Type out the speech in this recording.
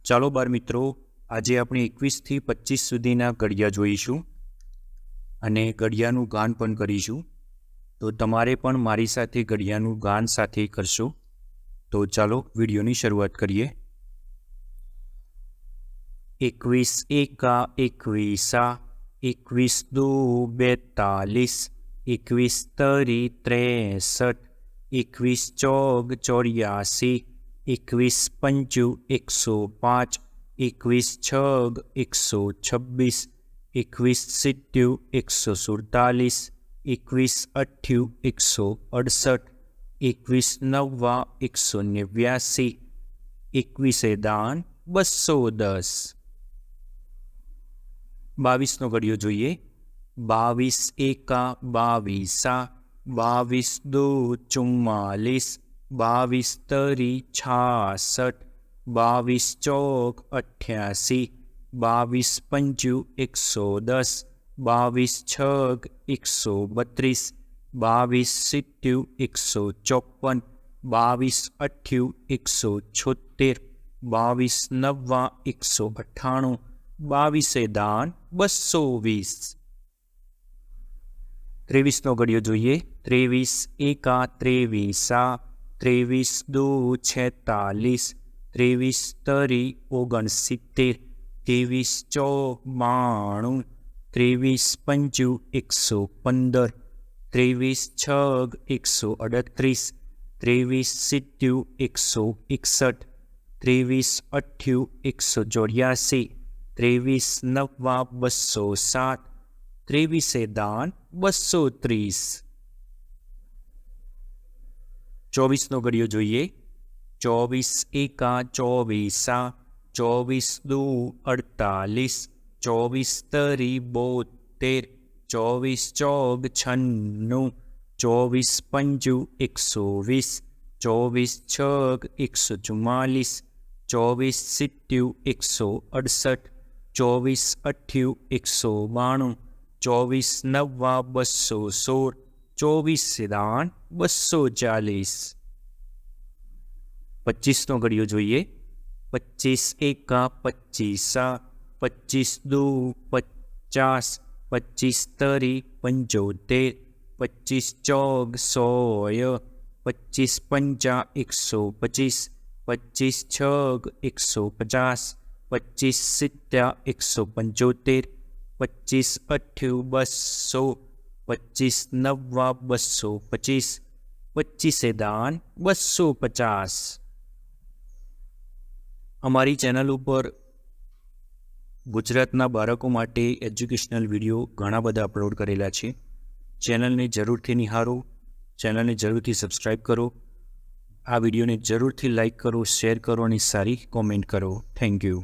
ચાલો બાર મિત્રો, આજે આપણે 21 થી 25 સુધીના ઘડિયા જોઈશું અને ઘડિયાનું ગાન પણ કરીશું. તો તમારે પણ મારી સાથે ઘડિયાનું ગાન સાથે કરશો. તો ચાલો વિડીયોની શરૂઆત કરીએ. 21 એકા 21, 21 દુ 42, 21 તરી 63, 21 ચોગ 84, 21 પંચુ 105, 21 છગ 126, 21 સિત્યુ 147, 21 અઠ્યુ 168, 21 નવ્વા 189, 21 દાન 210. 22નો ઘડિયો જોઈએ. 22 એકા 22, 22 દુ 44, 22 તરી 66, 22 ચોક 88, 22 પંચુ 110, 22 છગ 132, 22 સિત્યુ 154, 22 અઠ્યુ 176, 22 નવ્વા 198, 22 દાન 220. 23નો ઘડિયો જોઈએ. 23 એકા 23, 23 દુ 46, 23 તરી 69, 23 ચોક 92, 23 પંચુ 115, 23 છગ 138, 23 સિત્યુ 161, 23 અઠ્યુ 184, 23 નવ્વા 207, 23 દાન 230. 24નો ઘડિયો જોઈએ. 24 એકા 24, 24 દુ 48, 24 તરી 72, 24 ચોગ 96, 24 પંચુ 120, 24 છગ 144, 24 સિત્યુ 168, 24 અઠ્યુ 192, 24 નવ્વા 216, 24 દાન 240. 25નો ઘડિયો જોઈએ. 25 એકા 25, 25 દુ 50, 25 તરી 75, 25 ચોગ 100, 25 પંચા 125, 25 છગ 150, 25 સિત્યા 175, 25 અઠ્યુ 200, 25 નવ્વા 225, 25 દાન 250. અમારી ચેનલ ઉપર ગુજરાતના બાળકો માટે એજ્યુકેશનલ વિડીયો ઘણા બધા અપલોડ કરેલા છે. ચેનલને જરૂરથી નિહાળો, ચેનલને જરૂરથી સબસ્ક્રાઈબ કરો, આ વિડીયોને જરૂરથી લાઈક કરો, શેર કરો અને સારી કોમેન્ટ કરો. Thank you.